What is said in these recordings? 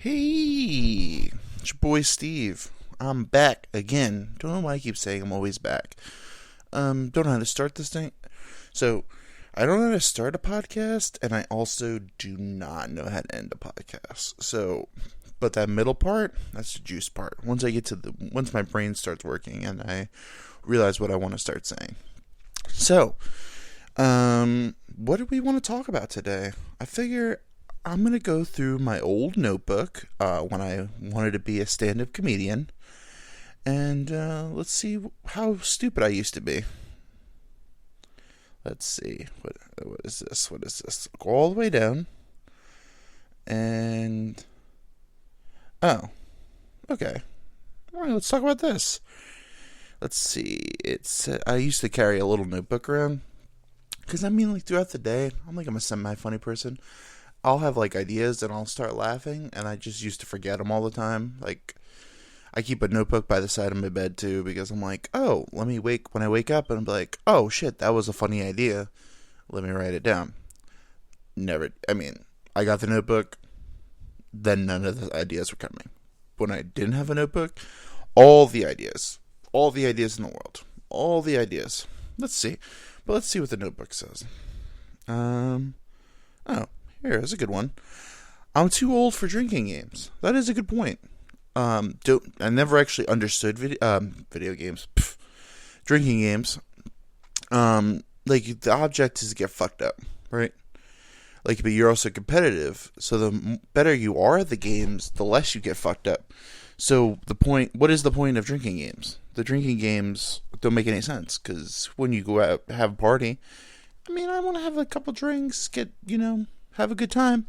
Hey, it's your boy Steve. I'm back again. Don't know why I keep saying I'm always back. Don't know how to start this thing. So, I don't know how to start a podcast, and I also do not know how to end a podcast. So, but that middle part, that's the juice part. Once my brain starts working and I realize what I want to start saying. So, what do we want to talk about today? I figure I'm going to go through my old notebook when I wanted to be a stand up comedian. And let's see how stupid I used to be. Let's see. What is this? What is this? Go all the way down. And. Oh. Okay. Alright, let's talk about this. Let's see. I used to carry a little notebook around. Because like throughout the day, I'm a semi funny person. I'll have ideas and I'll start laughing, and I just used to forget them all the time. I keep a notebook by the side of my bed too, because I'm like, oh, when I wake up and I'm like, oh shit, that was a funny idea. Let me write it down. I got the notebook, then none of the ideas were coming. When I didn't have a notebook, all the ideas in the world, all the ideas. Let's see what the notebook says. Oh, here's a good one. I'm too old for drinking games. That is a good point. I never actually understood video games. Drinking games. The object is to get fucked up, right? But you're also competitive, so the better you are at the games, the less you get fucked up. So what is the point of drinking games? The drinking games don't make any sense, because when you go out, have a party, I want to have a couple drinks, have a good time.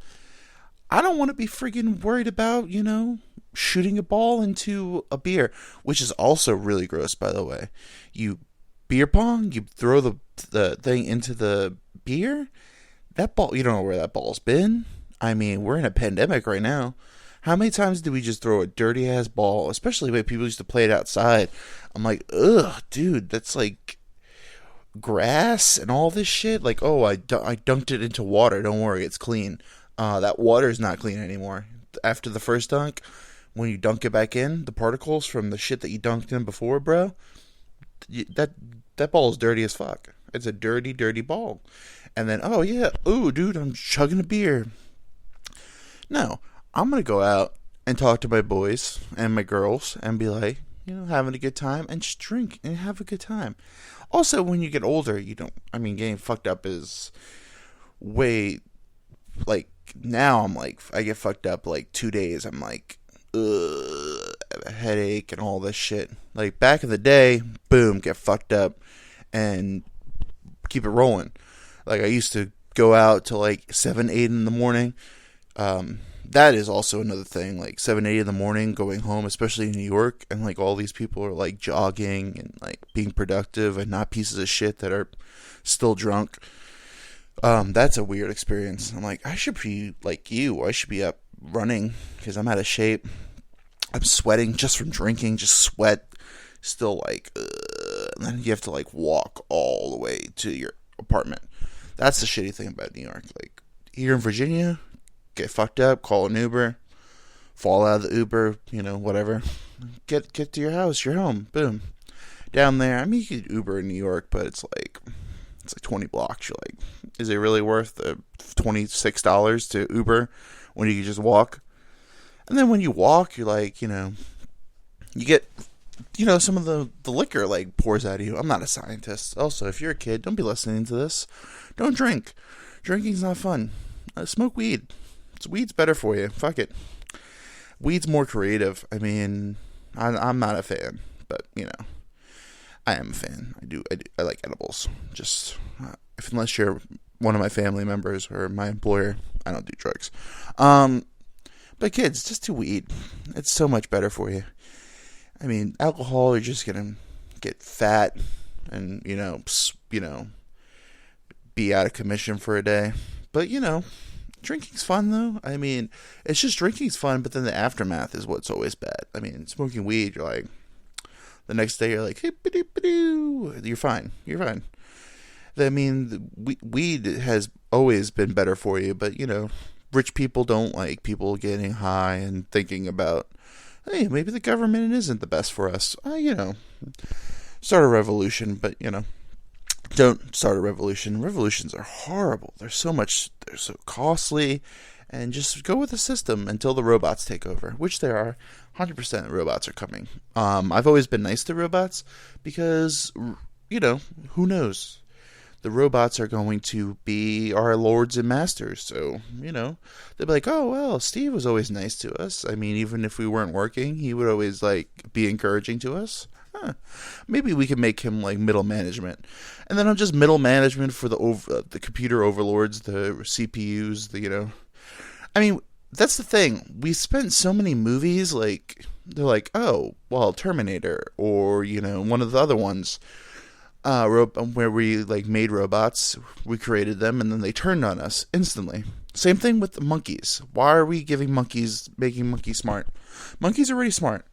I don't want to be freaking worried about, shooting a ball into a beer, which is also really gross, by the way. You beer pong, you throw the thing into the beer, that ball, you don't know where that ball's been. We're in a pandemic right now. How many times do we just throw a dirty ass ball, especially when people used to play it outside? I'm like, ugh, dude, that's grass and all this shit. I dunked it into water. Don't worry, it's clean. That water is not clean anymore. After the first dunk, when you dunk it back in, the particles from the shit that you dunked in before, bro, that ball is dirty as fuck. It's a dirty, dirty ball. And then, oh yeah, ooh, dude, I'm chugging a beer. No, I'm gonna go out and talk to my boys and my girls and be like, having a good time, and just drink and have a good time. Also, when you get older, getting fucked up is way, now I get fucked up 2 days. I'm like, ugh, I have a headache and all this shit. Back in the day, boom, get fucked up and keep it rolling. I used to go out till 7, 8 in the morning. That is also another thing, 7, 8 in the morning, going home, especially in New York, and all these people are jogging and being productive and not pieces of shit that are still drunk. That's a weird experience. I'm like, I should be like you. I should be up running because I'm out of shape. I'm sweating just from drinking, just sweat. Still and then you have to walk all the way to your apartment. That's the shitty thing about New York. Here in Virginia, get fucked up, call an Uber, fall out of the Uber, whatever. Get to your house, you're home, boom. Down there, you could Uber in New York, but it's 20 blocks. You're is it really worth the $26 to Uber when you can just walk? And then when you walk, you're you get, some of the liquor pours out of you. I'm not a scientist. Also, if you're a kid, don't be listening to this. Don't drink. Drinking's not fun. Smoke weed. Weed's better for you. Fuck it. Weed's more creative. I'm not a fan, but I am a fan. I like edibles. Just unless you're one of my family members or my employer, I don't do drugs. But kids, just do weed. It's so much better for you. Alcohol, you're just gonna get fat and be out of commission for a day. But drinking's fun though. It's just drinking's fun, but then the aftermath is what's always bad. Smoking weed, you're the next day you're you're fine. You're fine. Weed has always been better for you, but rich people don't like people getting high and thinking about, hey, maybe the government isn't the best for us. Start a revolution, but don't start a revolution. Revolutions are horrible. They're so costly, and just go with the system until the robots take over, which there are. 100% robots are coming. I've always been nice to robots because, who knows? The robots are going to be our lords and masters. So, they'll be like, oh, well, Steve was always nice to us. I mean, even if we weren't working, he would always, be encouraging to us. Maybe we can make him, middle management. And then I'm just middle management for the computer overlords, the CPUs, I mean, that's the thing. We spent so many movies, they're like, oh, well, Terminator, or, one of the other ones. Where we made robots, we created them, and then they turned on us instantly. Same thing with the monkeys. Why are we making monkeys smart? Monkeys are already smart.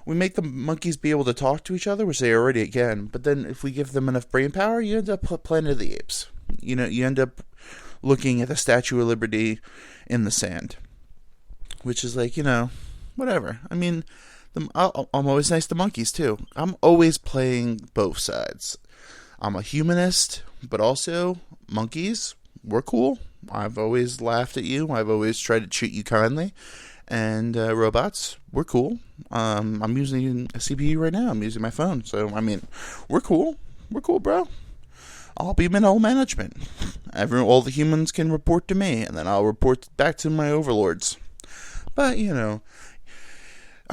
We make the monkeys be able to talk to each other, which they already can. But then if we give them enough brain power, you end up Planet of the Apes. You end up looking at the Statue of Liberty in the sand, which is whatever. I mean, I'm always nice to monkeys too. I'm always playing both sides. I'm a humanist, but also monkeys, we're cool. I've always laughed at you. I've always tried to treat you kindly. And robots, we're cool. I'm using a CPU right now. I'm using my phone. So, I mean, we're cool. We're cool, bro. I'll be middle management. All the humans can report to me, and then I'll report back to my overlords. But,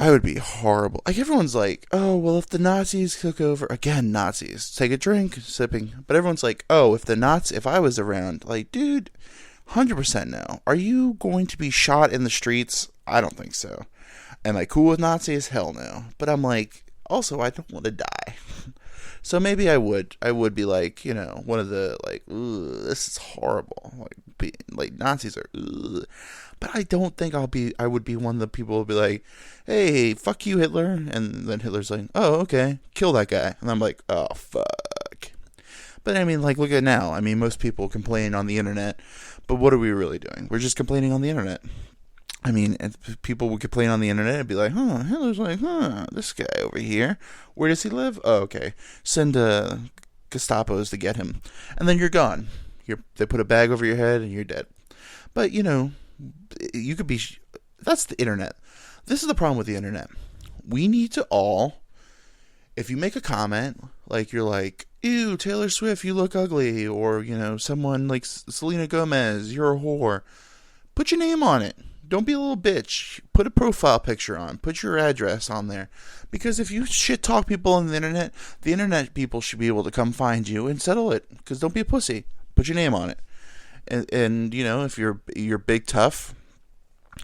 I would be horrible. Everyone's like, oh, well, if the Nazis took over, again, Nazis, take a drink, sipping. But everyone's like, oh, if I was around, dude, 100% no. Are you going to be shot in the streets? I don't think so. Am I cool with Nazis? Hell no. But I'm also, I don't want to die. So maybe I would be one of the, ooh, this is horrible. Nazis are, ugh. But I don't think I would be one of the people who would be like, hey, fuck you, Hitler. And then Hitler's like, oh, okay, kill that guy. And I'm like, oh, fuck. But I mean, look at now. I mean, most people complain on the internet. But what are we really doing? We're just complaining on the internet. I mean, if people would complain on the internet and be like, Hitler's this guy over here. Where does he live? Oh, okay. Send Gestapos to get him. And then you're gone. They put a bag over your head and you're dead. But, you could be... That's the internet. This is the problem with the internet. We need to all... If you make a comment, you're like, ew, Taylor Swift, you look ugly. Or, someone like Selena Gomez, you're a whore. Put your name on it. Don't be a little bitch. Put a profile picture on. Put your address on there. Because if you shit talk people on the internet people should be able to come find you and settle it. Because don't be a pussy. Put your name on it. And if you're big tough,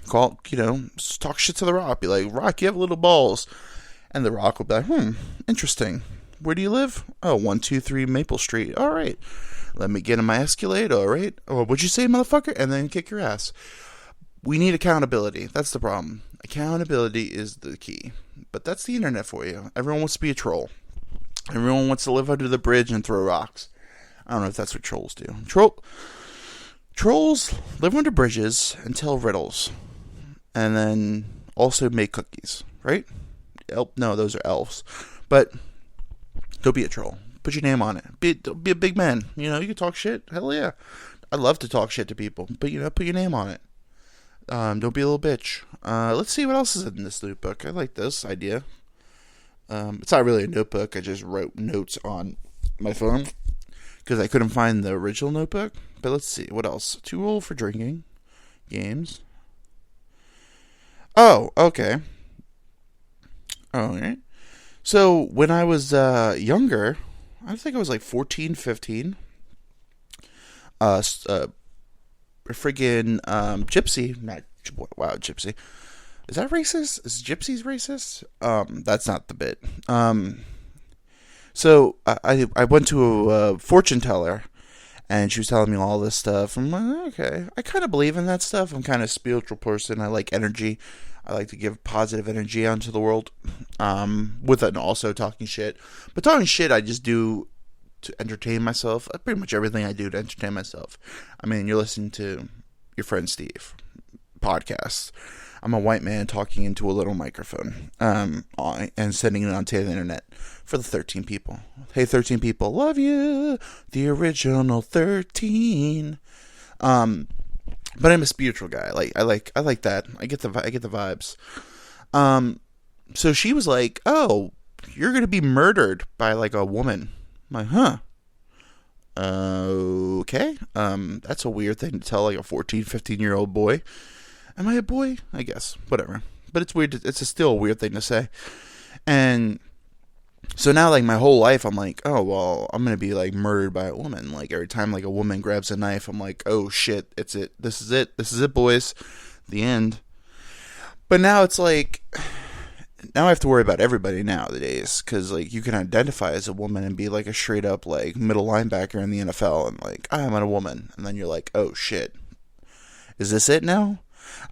talk shit to The Rock. Be like, Rock, you have little balls. And The Rock will be like, interesting. Where do you live? Oh, 123 Maple Street. All right. Let me get in my Escalade. All right. Oh, what'd you say, motherfucker? And then kick your ass. We need accountability. That's the problem. Accountability is the key. But that's the internet for you. Everyone wants to be a troll. Everyone wants to live under the bridge and throw rocks. I don't know if that's what trolls do. Trolls live under bridges and tell riddles. And then also make cookies, right? No, those are elves. But don't be a troll. Put your name on it. Be a big man. You can talk shit. Hell yeah. I love to talk shit to people. But, put your name on it. Don't be a little bitch. Let's see what else is in this notebook. I like this idea. It's not really a notebook. I just wrote notes on my phone because I couldn't find the original notebook. But let's see. What else? Too old for drinking. Games. Oh, okay. All right. So when I was younger, I think I was 14, 15. Friggin' Gypsy. Wow, Gypsy. Is that racist? Is Gypsies racist? That's not the bit. So I went to a fortune teller, and she was telling me all this stuff. I'm like, okay, I kind of believe in that stuff. I'm kind of a spiritual person. I like energy. I like to give positive energy out into the world. With it also talking shit. But talking shit, I just do to entertain myself. Pretty much everything I do to entertain myself. I mean, you're listening to, your friend Steve podcast. I'm a white man talking into a little microphone, and sending it onto the internet for the 13 people. Hey, 13 people, love you, the original 13. But I'm a spiritual guy. I like that. I get the vibes. So she was like, "Oh, you're gonna be murdered by like a woman." I'm like, huh? Okay. That's a weird thing to tell like a 14, 15-year-old boy. Am I a boy? I guess. Whatever. But it's weird. It's still a weird thing to say. And so now, like, my whole life, I'm like, oh, well, I'm going to be, like, murdered by a woman. Like, every time, like, a woman grabs a knife, I'm like, oh, shit, it's it. This is it. This is it, boys. The end. But now it's like, now I have to worry about everybody nowadays. Because, like, you can identify as a woman and be, like, a straight-up, like, middle linebacker in the NFL. And, like, I'm a woman. And then you're like, oh, shit. Is this it now?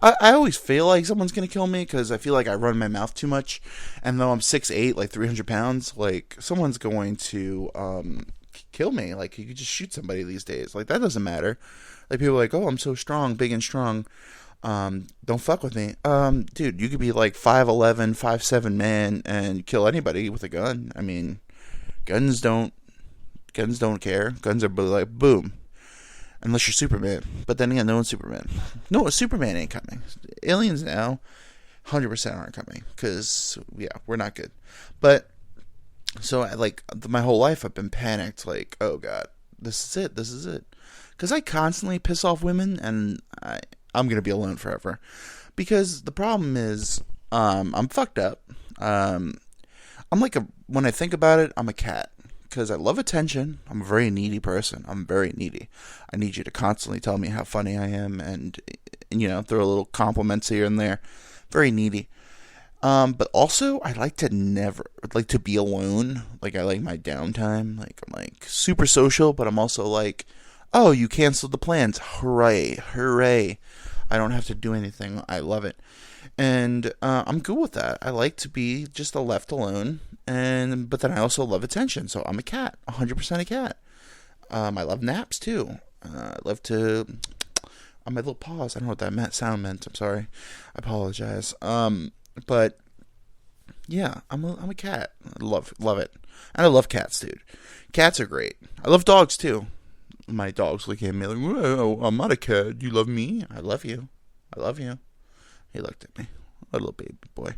I always feel like someone's going to kill me because I feel like I run my mouth too much. And though I'm 6'8", like 300 pounds, like someone's going to kill me. Like you could just shoot somebody these days. Like that doesn't matter. Like people are like, oh, I'm so strong, big and strong. Don't fuck with me. Dude, you could be like 5'11", 5'7" man and kill anybody with a gun. I mean, guns don't care. Guns are like, boom. Unless you're Superman. But then again, no one's Superman. No, Superman ain't coming. Aliens now, 100% aren't coming. Because, yeah, we're not good. But, so, my whole life I've been panicked. Like, oh, God, this is it. This is it. Because I constantly piss off women, and I'm going to be alone forever. Because the problem is, I'm fucked up. I'm like when I think about it, I'm a cat. Because I love attention. I'm a very needy person. I'm very needy. I need you to constantly tell me how funny I am and throw a little compliments here and there. Very needy. But also, I like to be alone. Like, I like my downtime. Like, I'm like super social, but I'm also like, oh, you canceled the plans. Hooray. Hooray. I don't have to do anything. I love it. And I'm good with that. I like to be just left alone. But then I also love attention. So I'm a cat. 100% a cat. I love naps too. I love to on my little paws. I don't know what that sound meant. I'm sorry. I apologize. But yeah, I'm a cat. I love it. And I love cats, dude. Cats are great. I love dogs too. My dog's looking at me like, "Whoa, I'm not a cat. You love me? I love you. I love you." He looked at me. A little baby boy.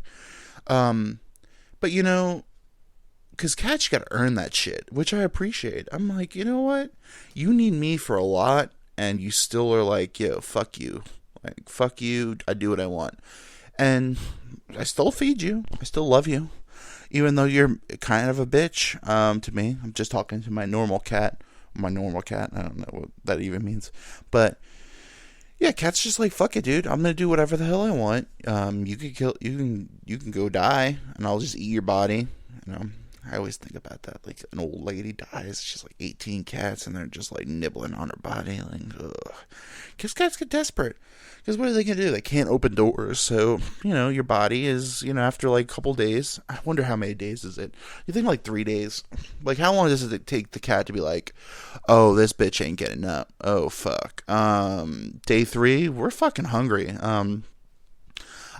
But because cats, you gotta earn that shit, which I appreciate. I'm like, you know what? You need me for a lot, and you still are like, yo, fuck you. Like, fuck you. I do what I want. And I still feed you. I still love you. Even though you're kind of a bitch to me. I'm just talking to my normal cat. I don't know what that even means. But yeah, cat's just like, fuck it, dude. I'm gonna do whatever the hell I want. You can go die, and I'll just eat your body. I always think about that. Like, an old lady dies, she's like 18 cats, and they're just like nibbling on her body. Like, ugh. Because cats get desperate. Because what are they gonna do? They can't open doors. So, your body is, after like a couple days. I wonder how many days is it? You think like 3 days? Like, how long does it take the cat to be like, oh, this bitch ain't getting up. Oh, fuck. Day 3, we're fucking hungry. I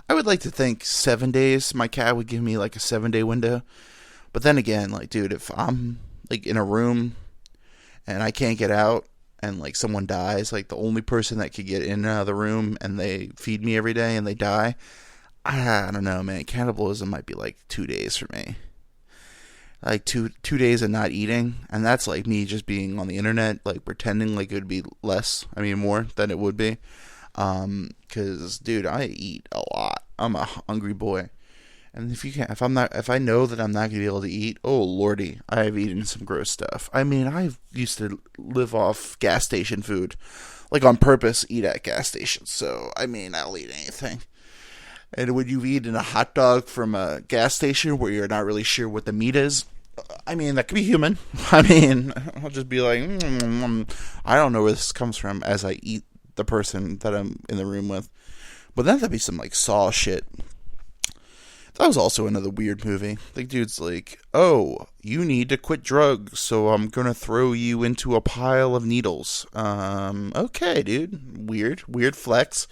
would like to think 7 days. My cat would give me like a 7-day window. But then again, like, dude, if I'm like in a room and I can't get out and like someone dies, like the only person that could get in and out of the room and they feed me every day and they die, I don't know, man. Cannibalism might be like 2 days for me. Like two days of not eating, and that's like me just being on the internet, like pretending like it would be more than it would be. Cause dude, I eat a lot. I'm a hungry boy. And if I know that I'm not gonna be able to eat, oh lordy, I've eaten some gross stuff. I mean, I used to live off gas station food, like on purpose, eat at gas stations. So I mean, I'll eat anything. And when you've eaten a hot dog from a gas station where you're not really sure what the meat is, I mean, that could be human. I mean, I'll just be like, I don't know where this comes from as I eat the person that I'm in the room with. But then that'd be some like Saw shit. That was also another weird movie. The dude's like, "Oh, you need to quit drugs, so I'm gonna throw you into a pile of needles." Okay, dude. Weird flex.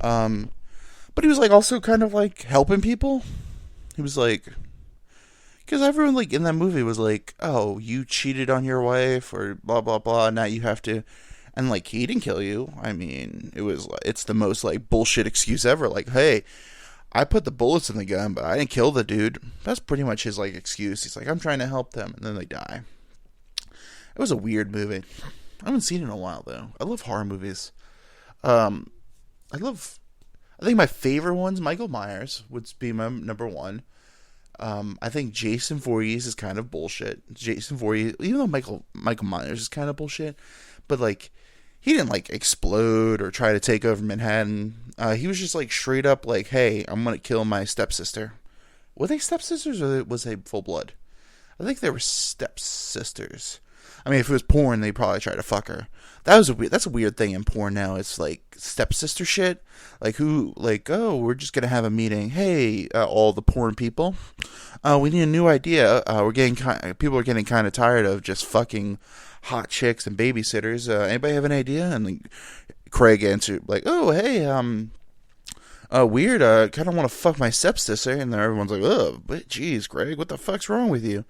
Um, but he was like also kind of like helping people. He was like, because everyone like in that movie was like, "Oh, you cheated on your wife," or blah blah blah. Now you have to, and like he didn't kill you. I mean, it's the most like bullshit excuse ever. Like, hey, I put the bullets in the gun, but I didn't kill the dude. That's pretty much his like excuse. He's like, I'm trying to help them, and then they die. It was a weird movie. I haven't seen it in a while though. I love horror movies. Um, I love. I think my favorite ones, Michael Myers would be my number one. I think Jason Voorhees is kind of bullshit. Jason Voorhees, even though Michael Myers is kind of bullshit, but like he didn't like explode or try to take over Manhattan. He was just like straight up like, "Hey, I'm gonna kill my stepsister." Were they stepsisters or was they full blood? I think they were stepsisters. I mean, if it was porn, they probably try to fuck her. That's a weird thing in porn now. It's like stepsister shit. Like who? Like, oh, we're just gonna have a meeting. Hey, all the porn people, we need a new idea. People are getting kind of tired of just fucking hot chicks and babysitters. Anybody have an idea? And like, Craig answered like, oh, hey, weird. Kind of want to fuck my stepsister, and then everyone's like, oh, but geez, Craig, what the fuck's wrong with you?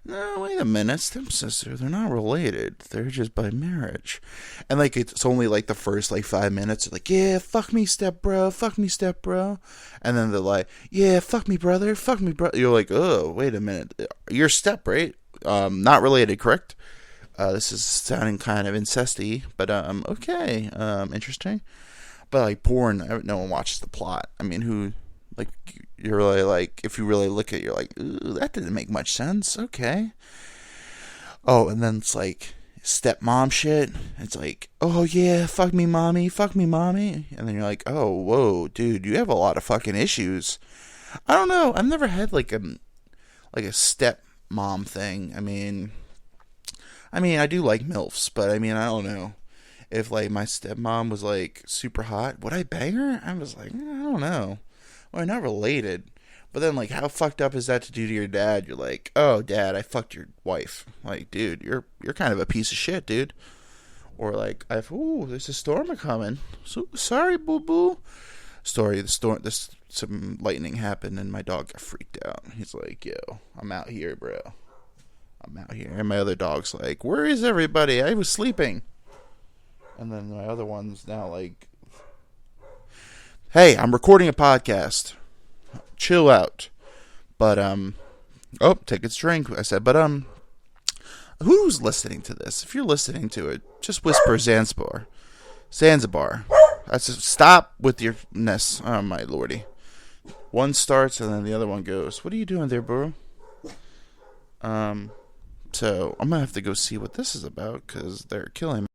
No, wait a minute, stepsister, they're not related. They're just by marriage. And like it's only like the first like 5 minutes, like, yeah, fuck me, step bro, fuck me, step bro. And then they're like, yeah, fuck me, brother, fuck me, brother. You're like, oh, wait a minute. You're step, right? Not related, correct? This is sounding kind of incesty, but okay. Interesting. But like porn, no one watches the plot. I mean, who like you're really like if you really look at it, you're like, ooh, that didn't make much sense. Okay. Oh, and then it's like stepmom shit. It's like, oh yeah, fuck me mommy, fuck me mommy. And then you're like, oh whoa, dude, you have a lot of fucking issues. I don't know. I've never had like a stepmom thing. I mean, I do like MILFs, but I mean, I don't know. If like my stepmom was like super hot, would I bang her? I was like, I don't know. Well, we're not related. But then like how fucked up is that to do to your dad? You're like, oh dad, I fucked your wife. Like, dude, you're kind of a piece of shit, dude. Or like there's a storm a coming. So sorry, boo boo. Some lightning happened and my dog got freaked out. He's like, yo, I'm out here, bro. I'm out here. And my other dog's like, where is everybody? I was sleeping. And then my other one's now like, hey, I'm recording a podcast. Chill out. But, take its drink. I said, but, who's listening to this? If you're listening to it, just whisper Zanzibar. Zanzibar. Stop with your ness. Oh, my lordy. One starts and then the other one goes, what are you doing there, bro? So, I'm going to have to go see what this is about because they're killing me.